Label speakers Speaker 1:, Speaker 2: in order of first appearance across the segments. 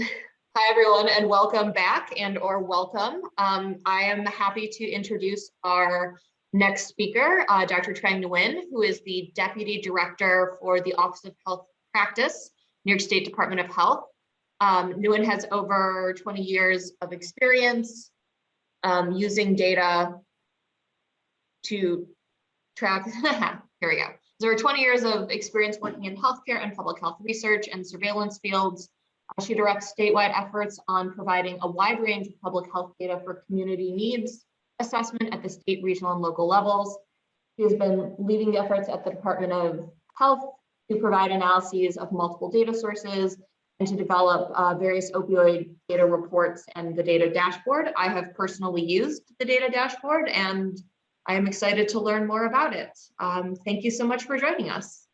Speaker 1: Hi, everyone, and welcome back or welcome. I am happy to introduce our next speaker, Dr. Trang Nguyen, who is the Deputy Director for the Office of Health Practice, New York State Department of Health. Nguyen has over 20 years of experience using data to track, here we go. There are 20 years of experience working in healthcare and public health research and surveillance fields. She directs statewide efforts on providing a wide range of public health data for community needs assessment at the state, regional, and local levels. She has been leading the efforts at the Department of Health to provide analyses of multiple data sources and to develop various opioid data reports and the data dashboard. I have personally used the data dashboard and I am excited to learn more about it. Thank you so much for joining us.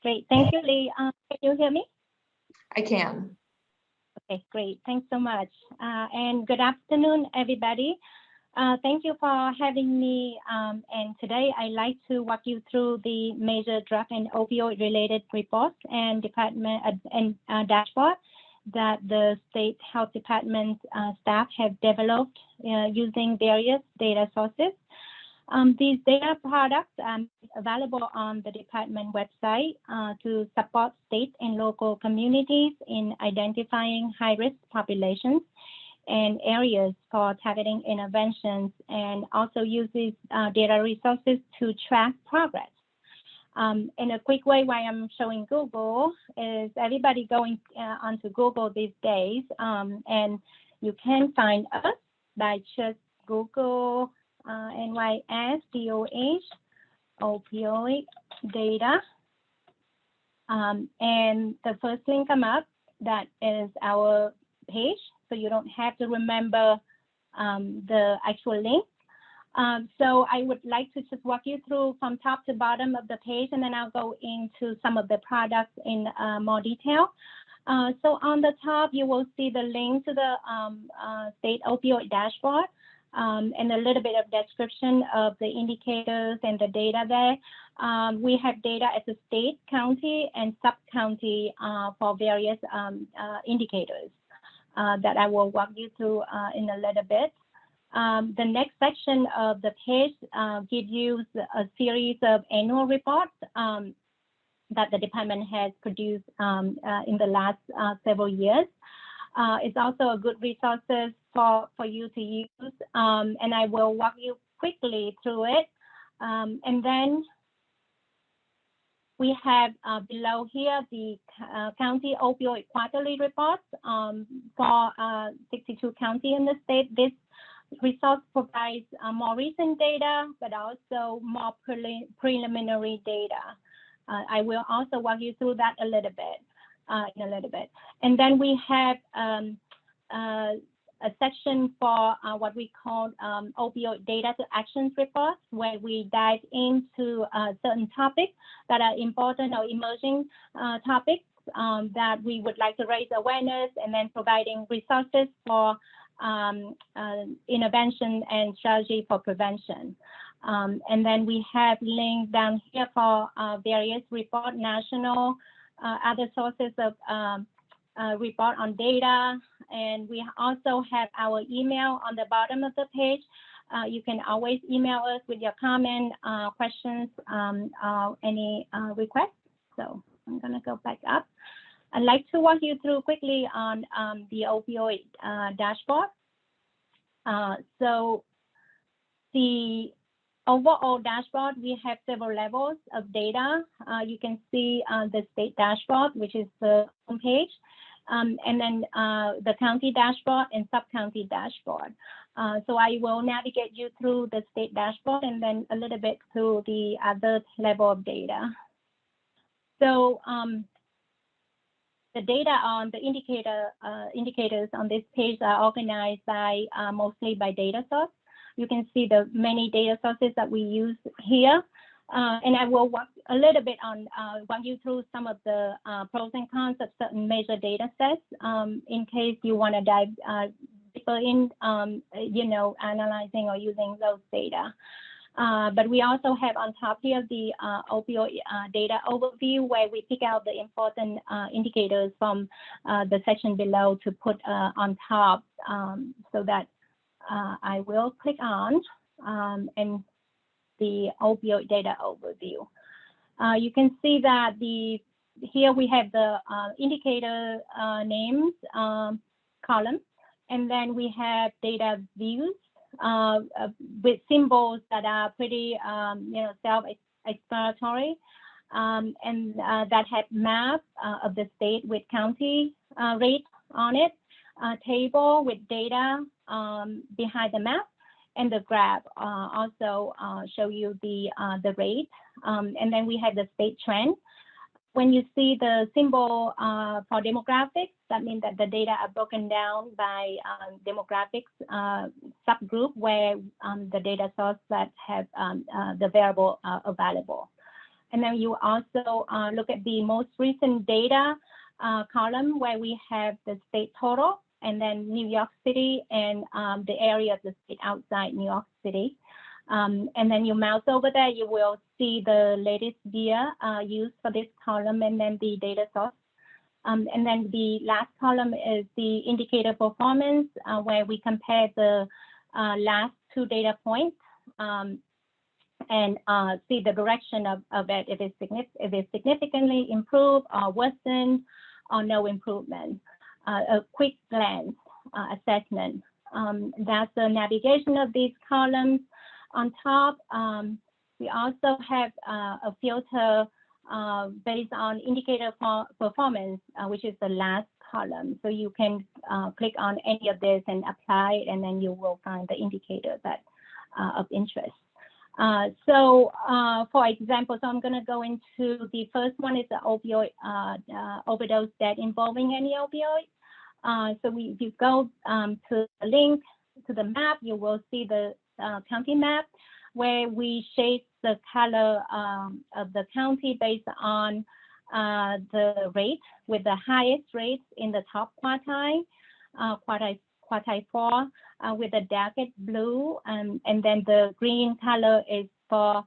Speaker 2: Great, thank you, Leigh. Can you hear me?
Speaker 1: I can.
Speaker 2: Okay, great. Thanks so much. And good afternoon, everybody. Thank you for having me. And today I'd like to walk you through the major drug and opioid related reports and department dashboard that the state health department staff have developed using various data sources. These data products are available on the department website to support state and local communities in identifying high-risk populations and areas for targeting interventions, and also uses data resources to track progress. In a quick way, why I'm showing Google is everybody going onto Google these days, and you can find us by just Google NYSDOH opioid data, and the first link come up, that is our page, so you don't have to remember the actual link. So I would like to just walk you through from top to bottom of the page, and then I'll go into some of the products in more detail. So on the top, you will see the link to the state opioid dashboard, and a little bit of description of the indicators and the data there. We have data at the state, county, and sub-county for various indicators that I will walk you through in a little bit. The next section of the page gives you a series of annual reports that the department has produced in the last several years. It's also a good resources for you to use, and I will walk you quickly through it. And then we have below here the county opioid quarterly reports for 62 counties in the state. This resource provides more recent data, but also more preliminary data. I will also walk you through that a little bit, in a little bit. And then we have a section for what we call opioid data to actions reports, where we dive into certain topics that are important or emerging topics that we would like to raise awareness, and then providing resources for intervention and strategy for prevention. And then we have links down here for various report, national, other sources of report on data. And we also have our email on the bottom of the page. You can always email us with your comment, questions, any requests. So I'm gonna go back up. I'd like to walk you through quickly on the opioid dashboard. So the overall dashboard, we have several levels of data. You can see the state dashboard, which is the home page, and then the county dashboard and sub-county dashboard. So I will navigate you through the state dashboard and then a little bit through the other level of data. So the data on the indicators on this page are organized by mostly by data source. You can see the many data sources that we use here. And I will walk a little bit on walk you through some of the pros and cons of certain major data sets in case you want to dive deeper in, you know, analyzing or using those data. But we also have on top here the opioid data overview, where we pick out the important indicators from the section below to put on top, so that I will click on and the opioid data overview. You can see that here we have the indicator names column, and then we have data views with symbols that are pretty self-explanatory, and that have maps of the state with county rate on it, table with data behind the map, and the graph also show you the rate, and then we have the state trend. When you see the symbol for demographics, that means that the data are broken down by demographics subgroup, where the data source that have the variable available. And then you also look at the most recent data column, where we have the state total, and then New York City and the area of the state outside New York City. And then you mouse over there, you will see the latest year used for this column, and then the data source. And then the last column is the indicator performance, where we compare the last two data points and see the direction of it, if it's significantly improved or worsened or no improvement. A quick glance assessment. That's the navigation of these columns. On top, we also have a filter based on indicator performance, which is the last column. So you can click on any of this and apply it, and then you will find the indicator that of interest. For example, so I'm going to go into the first one is the opioid overdose death involving any opioid. So if you go to the link to the map, you will see the county map, where we shade the color of the county based on the rate, with the highest rates in the top quartile, quartile 4, with the darkest blue, and then the green color is for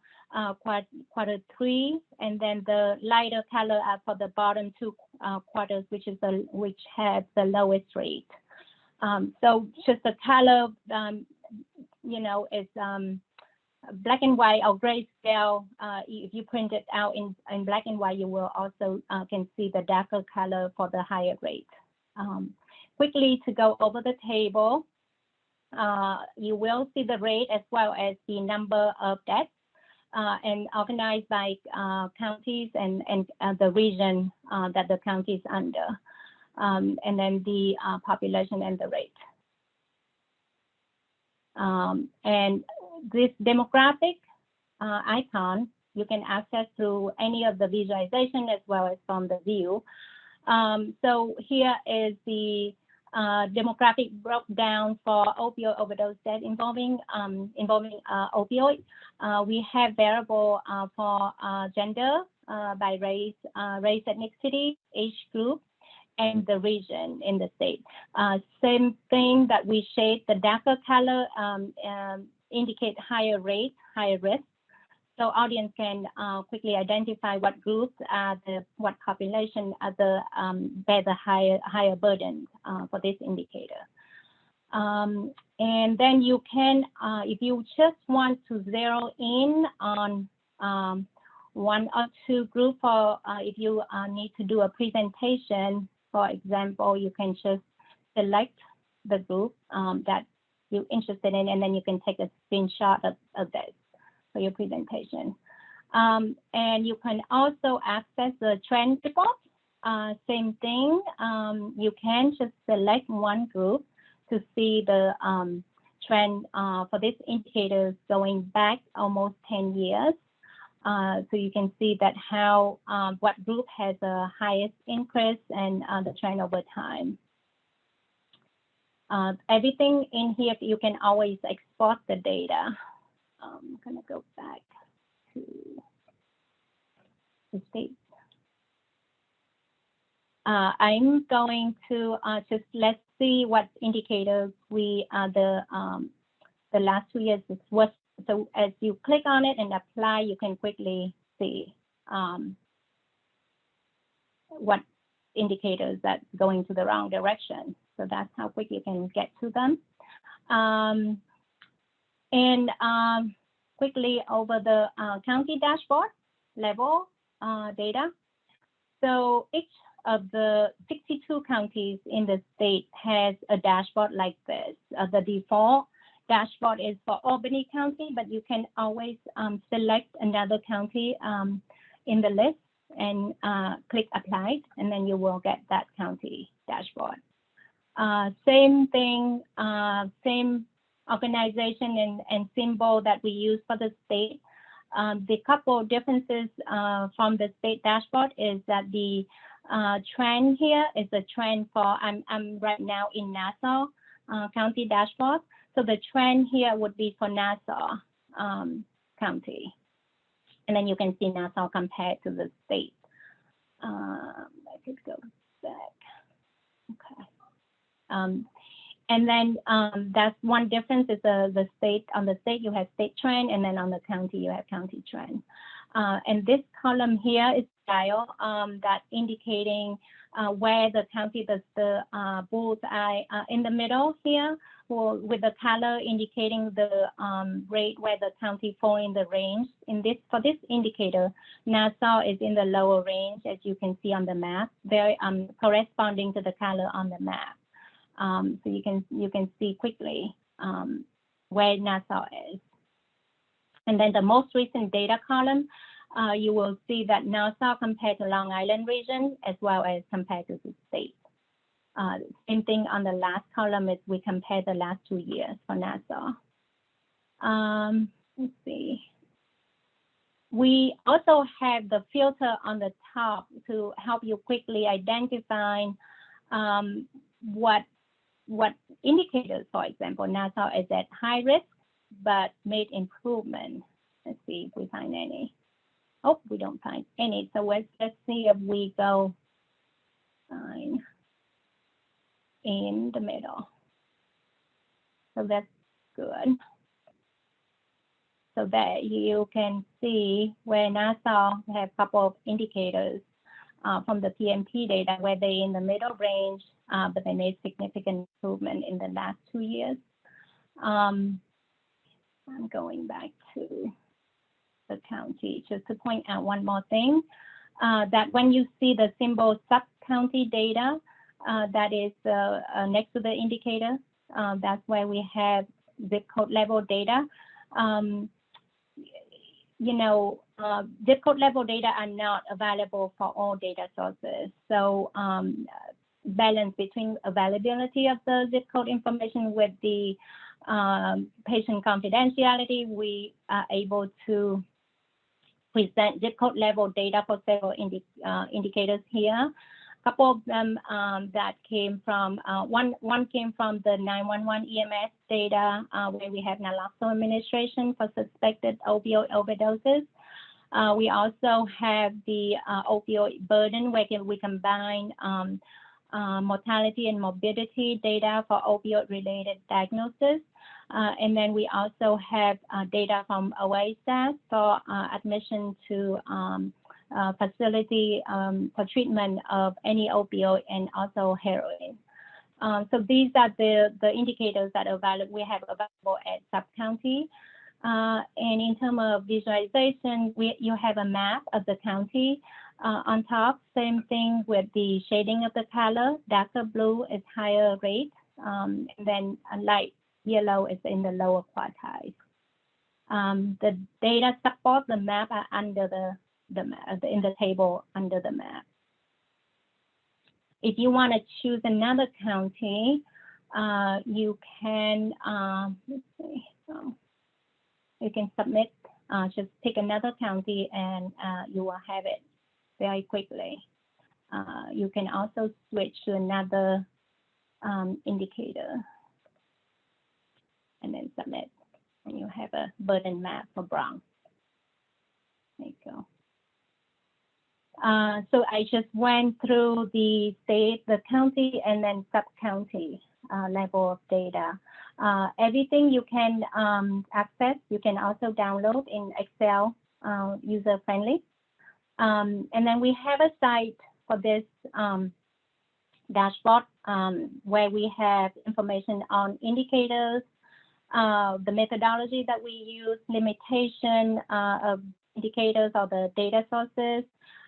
Speaker 2: quarter 3, and then the lighter color are for the bottom 2 quarters, which has the lowest rate. So just the color, is black and white or grayscale. If you print it out in black and white, you will also can see the darker color for the higher rate. Quickly to go over the table, you will see the rate as well as the number of deaths, and organized by counties and the region that the county is under, and then the population and the rate. And this demographic icon, you can access through any of the visualization as well as from the view. So here is the demographic broke down for opioid overdose death involving opioid. We have variable for gender by race, ethnicity, age group, and the region in the state. Same thing that we shade the darker color indicate higher rate, higher risk. So audience can quickly identify what groups what population bear the higher burden for this indicator. And then you can, if you just want to zero in on one or two groups, or if you need to do a presentation, for example, you can just select the group that you're interested in, and then you can take a screenshot of this for your presentation. And you can also access the trend report. Same thing, you can just select one group to see the trend for this indicator going back almost 10 years. So you can see that how what group has the highest increase and the trend over time. Everything in here, you can always export the data. I'm going to go back to the state. I'm going to just let's see what indicators we the last 2 years is what's So as you click on it and apply, you can quickly see what indicators that going to the wrong direction. So that's how quick you can get to them. Quickly over the county dashboard level data. So each of the 62 counties in the state has a dashboard like this. The default dashboard is for Albany County, but you can always select another county in the list and click apply, and then you will get that county dashboard. Same thing, same organization and symbol that we use for the state. The couple of differences from the state dashboard is that the trend here is a trend for, I'm right now in Nassau County dashboard. So the trend here would be for Nassau County. And then you can see Nassau compared to the state. I could go back. Okay. And then that's one difference is the state, on the state you have state trend, and then on the county you have county trend. And this column here is dial that indicating where the county, the bullseye in the middle here, or with the color indicating the rate where the county fall in the range. In this, for this indicator, Nassau is in the lower range, as you can see on the map, very corresponding to the color on the map. So you can see quickly where Nassau is. And then the most recent data column, you will see that Nassau compared to Long Island region, as well as compared to the state. Same thing on the last column is we compare the last 2 years for Nassau. Let's see. We also have the filter on the top to help you quickly identify what indicators, for example, Nassau is at high risk, but made improvement. Let's see if we find any. Oh, we don't find any. So let's see if we go find in the middle. So that's good. So that you can see where Nassau have a couple of indicators from the PMP data where they in the middle range, but they made significant improvement in the last 2 years. I'm going back to the county just to point out one more thing, that when you see the symbol sub-county data, that is next to the indicator, that's where we have zip code level data. You know, zip code level data are not available for all data sources. So balance between availability of the zip code information with the patient confidentiality, we are able to present zip code level data for several indicators here. A couple of them that came from, one came from the 911 EMS data where we have naloxone administration for suspected opioid overdoses. We also have the opioid burden where we combine mortality and morbidity data for opioid-related diagnosis. And then we also have data from OASAS for admission to facility for treatment of any opioid and also heroin. So these are the indicators that are available, we have available at sub-county. And in terms of visualization, you have a map of the county on top. Same thing with the shading of the color. Darker blue is higher rate, and then a light yellow is in the lower quartile. The data support the map are under in the table under the map. If you want to choose another county, you can, let's see, you can submit, just pick another county and you will have it very quickly. You can also switch to another indicator and then submit, and you have a burden map for Brown. There you go. So I just went through the state, the county, and then sub-county level of data. Everything you can access, you can also download in Excel, user-friendly. And then we have a site for this dashboard where we have information on indicators, the methodology that we use, limitation of indicators or the data sources,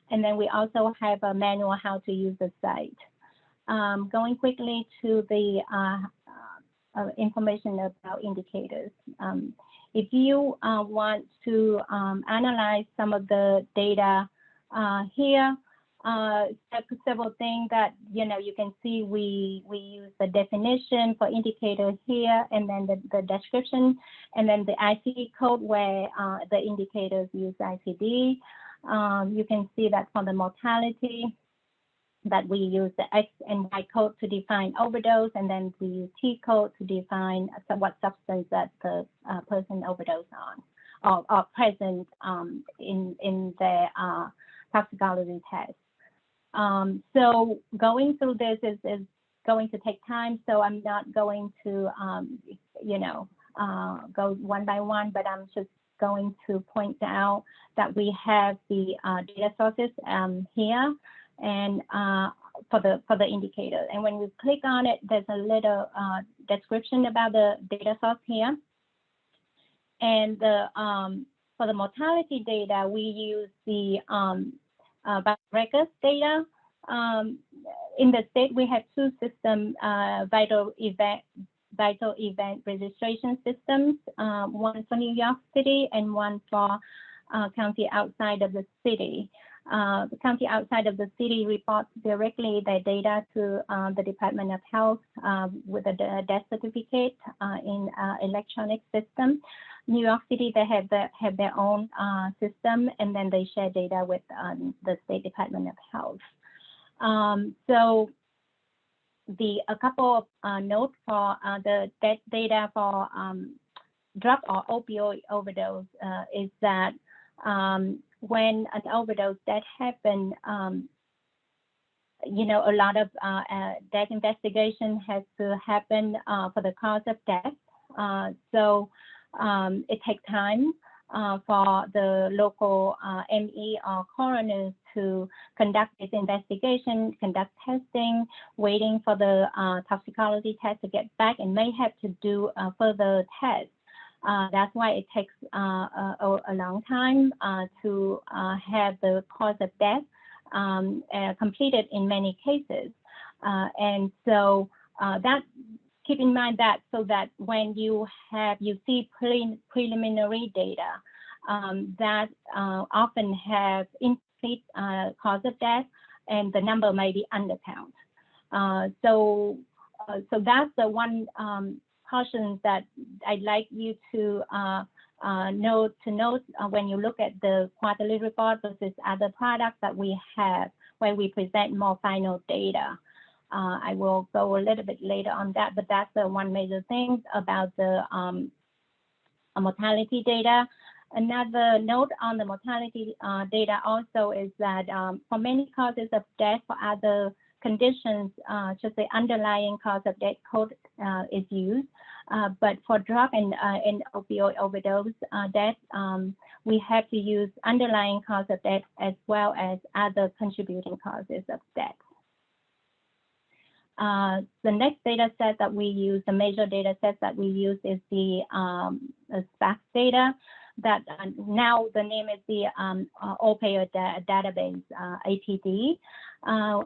Speaker 2: and then we also have a manual how to use the site. Going quickly to the information about indicators. If you want to analyze some of the data here, several things that you can see. We use the definition for indicator here, and then the description, and then the ICD code where the indicators use ICD. You can see that for the mortality, that we use the X and Y code to define overdose, and then we use T code to define what substance that the person overdosed on or present in their toxicology test. So going through this is going to take time, so I'm not going to go one by one, but I'm just going to point out that we have the data sources here, and for the indicator. And when we click on it, there's a little description about the data source here. And for the mortality data, we use the records data. In the state, we have two systems, vital event registration systems, one for New York City and one for county outside of the city. The county outside of the city reports directly their data to the Department of Health with a death certificate in electronic system. New York City, they have their own system, and then they share data with the State Department of Health. So a couple of notes for the death data for drug or opioid overdose is that when an overdose that happened, a lot of death investigation has to happen for the cause of death. So it takes time for the local ME or coroners to conduct this investigation, conduct testing, waiting for the toxicology test to get back, and may have to do further tests. That's why it takes a long time to have the cause of death completed in many cases. And so that, keep in mind that, so that when you see preliminary data that often have incomplete cause of death, and the number may be undercount. So that's the one cautions that I'd like you to note when you look at the quarterly report versus other products that we have, where we present more final data. I will go a little bit later on that, but that's the one major thing about the mortality data. Another note on the mortality data also is that for many causes of death for other conditions, just the underlying cause of death code is used. But for drug and opioid overdose death, we have to use underlying cause of death as well as other contributing causes of death. The next data set that we use, the major data set that we use, is the SPAC data. That now the name is the opioid database, ATD.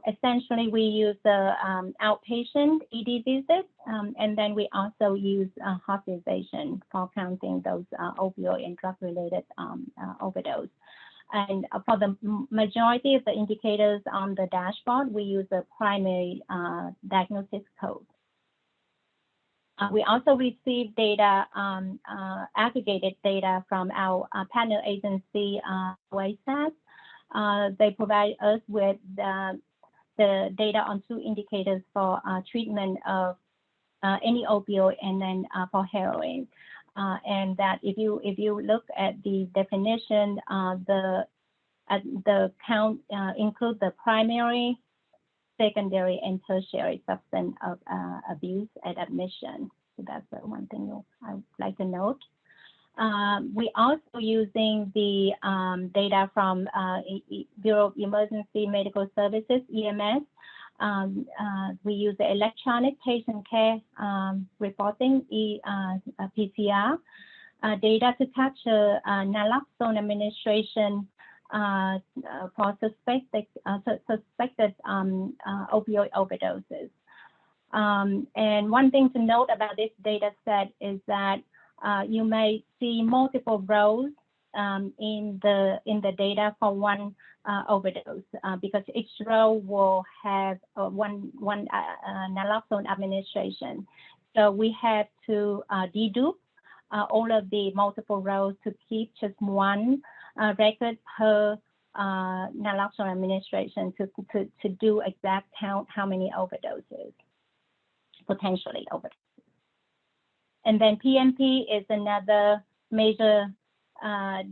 Speaker 2: Essentially, we use the outpatient ED visit, and then we also use hospitalization for counting those opioid and drug-related overdose. And for the majority of the indicators on the dashboard, we use a primary diagnosis code. We also receive data, aggregated data from our partner agency, WASAS. They provide us with the data on two indicators for treatment of any opioid and then for heroin. And that if you look at the definition, the count include the primary secondary and tertiary substance abuse at admission. So that's the one thing I would like to note. We also using the data from Bureau of Emergency Medical Services, EMS. We use the electronic patient care reporting, PCR, data to capture naloxone administration for suspected opioid overdoses. And one thing to note about this data set is that you may see multiple rows in the data for one overdose because each row will have one naloxone administration. So we have to dedupe all of the multiple rows to keep just one record per naloxone administration to do exact count how many overdoses, potentially overdoses. And then PNP is another major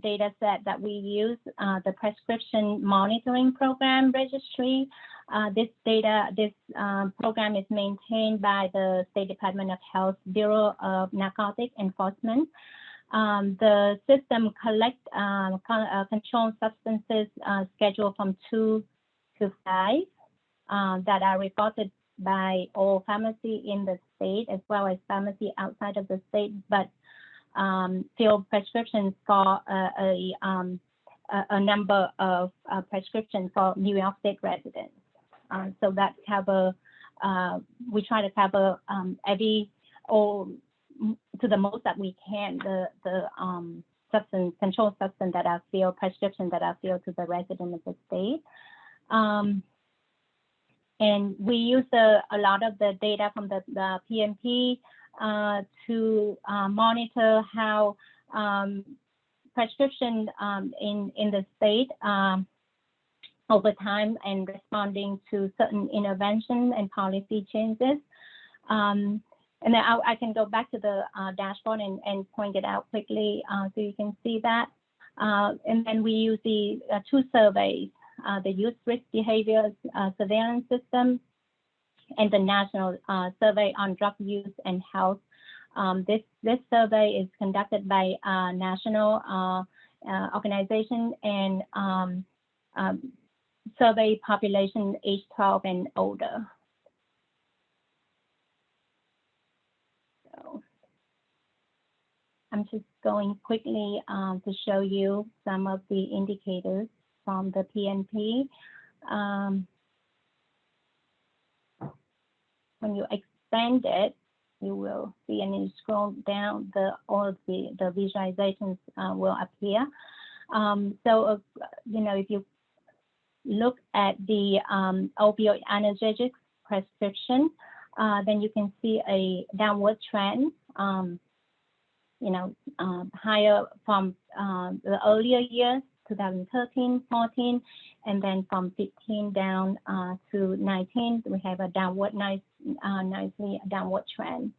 Speaker 2: data set that we use, the Prescription Monitoring Program Registry. This program is maintained by the State Department of Health Bureau of Narcotic Enforcement. The system collects controlled substances scheduled from 2 to 5 that are reported by all pharmacy in the state as well as pharmacy outside of the state, but fill prescriptions for a number of prescriptions for New York State residents. So that cover, we try to cover to the most that we can, the controlled substance that are filled, prescriptions that are filled to the resident of the state. And we use a lot of the data from the PNP to monitor how prescription in the state over time and responding to certain intervention and policy changes. And then I can go back to the dashboard and point it out quickly so you can see that. And then we use the 2 surveys, the Youth Risk Behavior Surveillance System and the National Survey on Drug Use and Health. This survey is conducted by a national organization and survey population age 12 and older. So I'm just going quickly to show you some of the indicators from the PNP. When you expand it, you will see, and you scroll down, all of the visualizations will appear. So, if you look at the opioid analgesic prescription, then you can see a downward trend, higher from the earlier years, 2013, 14, and then from 15 down to 19, we have a nicely downward trend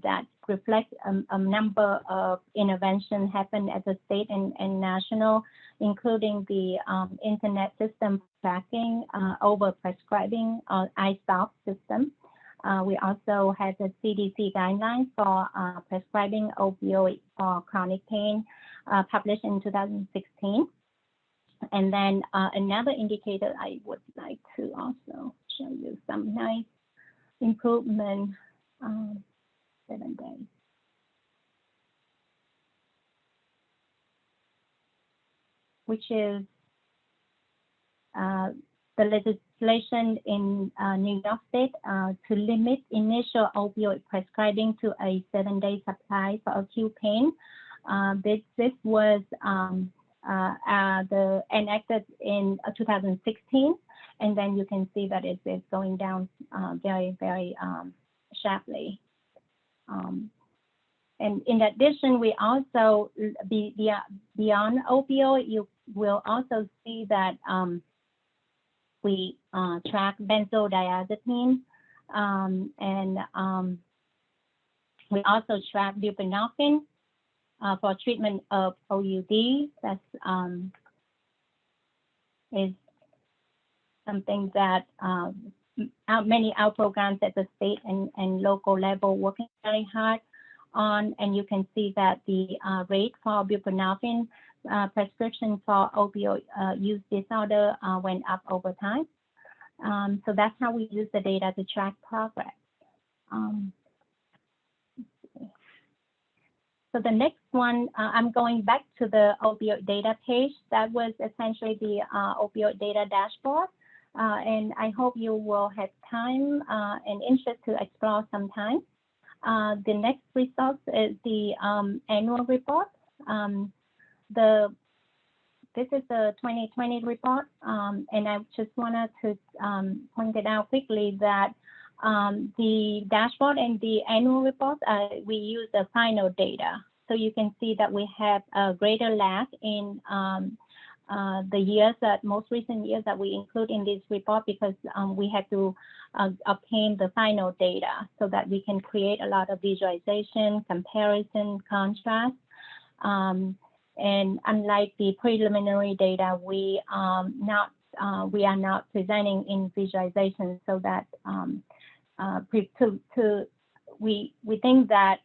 Speaker 2: that reflects a number of interventions happen at the state and national, including the internet system tracking, over prescribing, iStop system. We also had the CDC guidelines for prescribing opioid for chronic pain, published in 2016. And then another indicator I would like to also show you some nice improvement, 7 days. Which is the legislation in New York State to limit initial opioid prescribing to a 7-day supply for acute pain. This was enacted in 2016, and then you can see that it's going down very, very sharply. And in addition, we also, beyond opioid, you will also see that we track benzodiazepine, and we also track buprenorphine for treatment of OUD. That's is something that many our programs at the state and local level working very hard on, and you can see that the rate for buprenorphine prescription for opioid use disorder went up over time. So that's how we use the data to track progress. So the next one, I'm going back to the opioid data page. That was essentially the opioid data dashboard. And I hope you will have time and interest to explore sometime. The next result is the annual report. This is the 2020 report, and I just wanted to point it out quickly that the dashboard and the annual report, we use the final data. So you can see that we have a greater lag in the years that most recent years that we include in this report, because we had to obtain the final data so that we can create a lot of visualization, comparison, contrast. And unlike the preliminary data, we are not presenting in visualization, so that we think that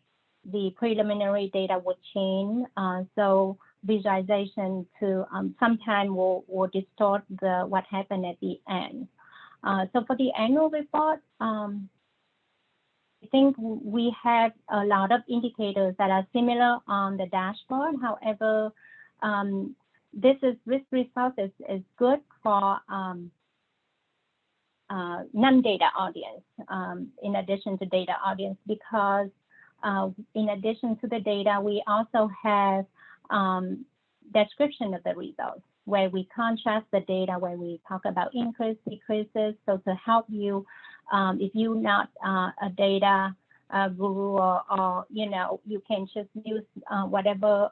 Speaker 2: the preliminary data would change. So visualization to sometime will distort what happened at the end. So for the annual report, I think we have a lot of indicators that are similar on the dashboard. However, this result is good for non-data audience, in addition to data audience, because in addition to the data, we also have description of the results, where we contrast the data, where we talk about increase, decreases. So to help you, if you're not a data guru, or you can just use whatever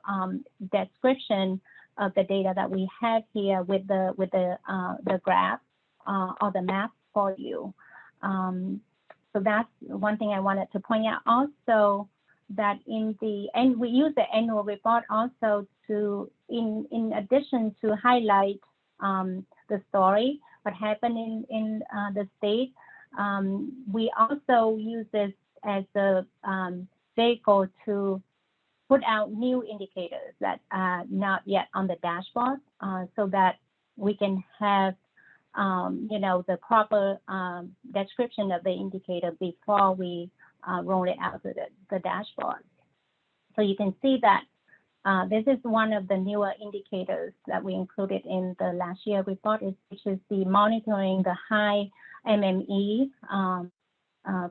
Speaker 2: description of the data that we have here with the graph or the map for you. So that's one thing I wanted to point out. Also, that we use the annual report also to, in addition to highlight the story, what happened in the state. We also use this as a vehicle to put out new indicators that are not yet on the dashboard, so that we can have the proper description of the indicator before we roll it out to the dashboard. So you can see that this is one of the newer indicators that we included in the last year report, which is the monitoring the high MME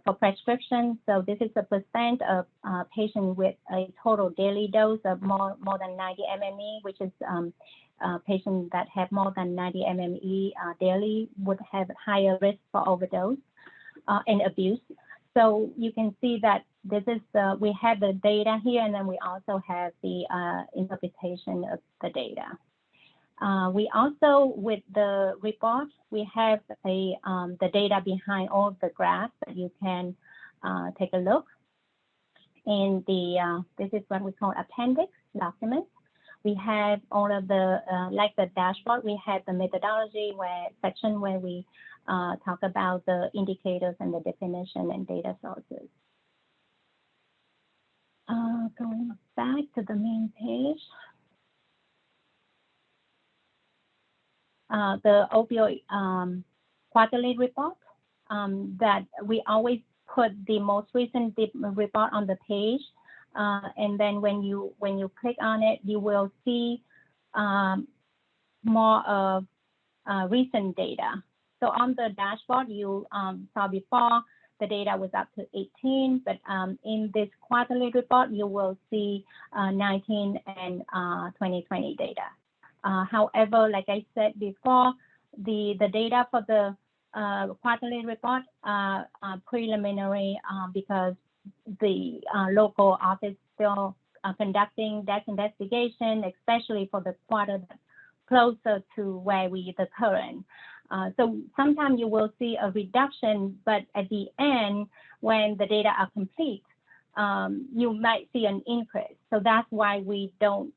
Speaker 2: for prescription. So this is a percent of patients with a total daily dose of more than 90 MME, which is patients that have more than 90 MME daily would have higher risk for overdose and abuse. So you can see that this is we have the data here, and then we also have the interpretation of the data. We also, with the report, we have the data behind all the graphs that you can take a look. In this is what we call appendix document. We have all of the, like the dashboard, we have the methodology section where we talk about the indicators and the definition and data sources. Going back to the main page. The opioid quarterly report, that we always put the most recent report on the page, and then when you click on it, you will see more of recent data. So on the dashboard, you saw before the data was up to 18, but in this quarterly report, you will see 19 and 2020 data. However, like I said before, the data for the quarterly report are preliminary because the local office still conducting that investigation, especially for the quarter closer to where the current. So sometimes you will see a reduction, but at the end, when the data are complete, you might see an increase. So that's why we don't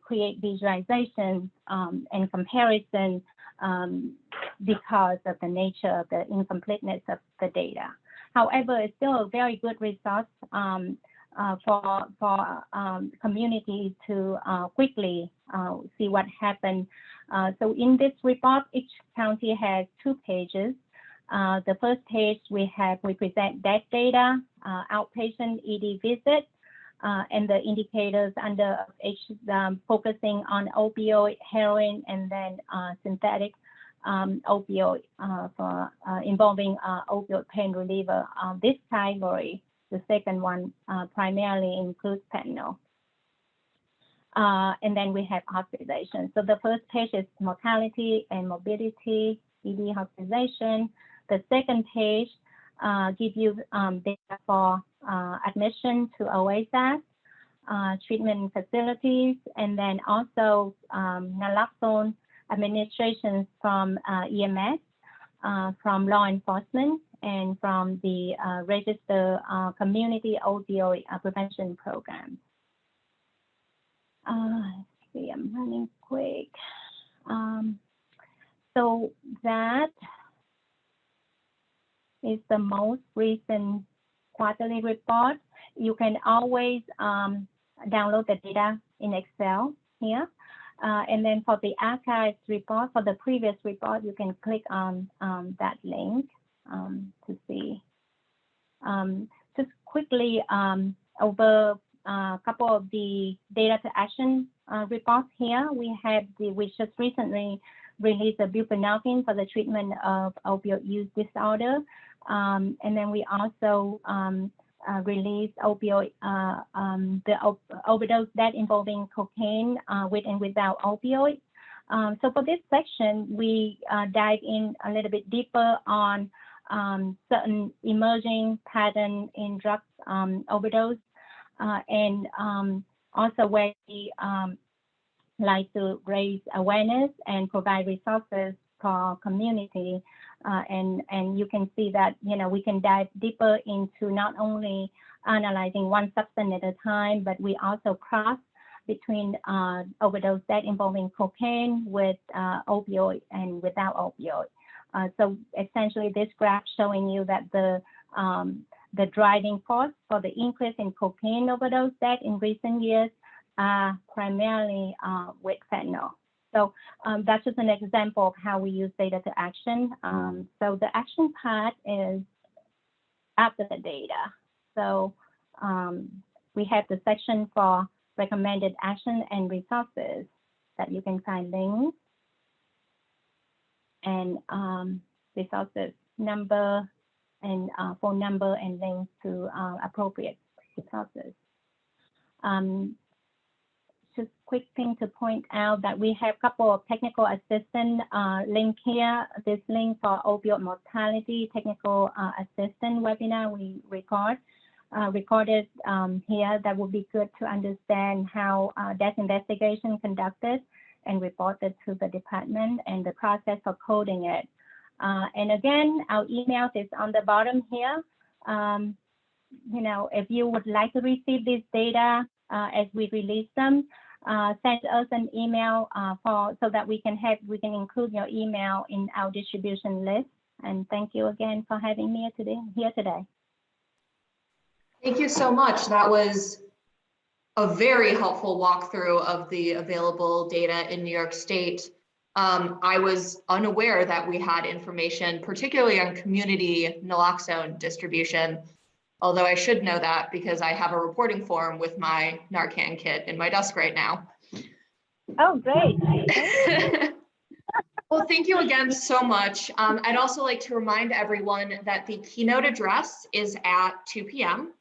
Speaker 2: create visualization and comparison because of the nature of the incompleteness of the data. However, it's still a very good resource for communities to quickly see what happened. So in this report, each county has 2 pages. The first page we present that data, outpatient ED visit, and the indicators under each focusing on opioid, heroin, and then synthetic opioid for involving opioid pain reliever. This category, the second one, primarily includes fentanyl. And then we have hospitalization. So the first page is mortality and morbidity, ED hospitalization. The second page gives you data for admission to OASAS, treatment facilities, and then also naloxone administrations from EMS, from law enforcement, and from the registered community opioid prevention program. Let's see, I'm running quick. So that is the most recent quarterly report. You can always download the data in Excel here. And then for the archives report, for the previous report, you can click on that link to see. Just quickly over a couple of the data to action reports here. We just recently released a buprenorphine for the treatment of opioid use disorder. And then we also released opioid, the overdose death involving cocaine with and without opioid. So for this section, we dive in a little bit deeper on certain emerging pattern in drug overdose, and also where we like to raise awareness and provide resources for community. And you can see that, we can dive deeper into not only analyzing one substance at a time, but we also cross between overdose death involving cocaine with opioid and without opioid. So essentially this graph showing you that the driving force for the increase in cocaine overdose death in recent years primarily with fentanyl. So that's just an example of how we use data to action. So the action part is after the data. So we have the section for recommended action and resources that you can find links and resources number and phone number and links to appropriate resources. Just quick thing to point out that we have a couple of technical assistant link here. This link for opioid mortality technical assistant webinar we recorded here. That would be good to understand how that investigation conducted and reported to the department and the process for coding it. And again, our email is on the bottom here. If you would like to receive this data as we release them, send us an email so that we can include your email in our distribution list. And thank you again for having me here today.
Speaker 1: Thank you so much. That was a very helpful walkthrough of the available data in New York State. I was unaware that we had information, particularly on community naloxone distribution, although I should know that because I have a reporting form with my Narcan kit in my desk right now.
Speaker 2: Oh, great.
Speaker 1: Well, thank you again so much. I'd also like to remind everyone that the keynote address is at 2 p.m.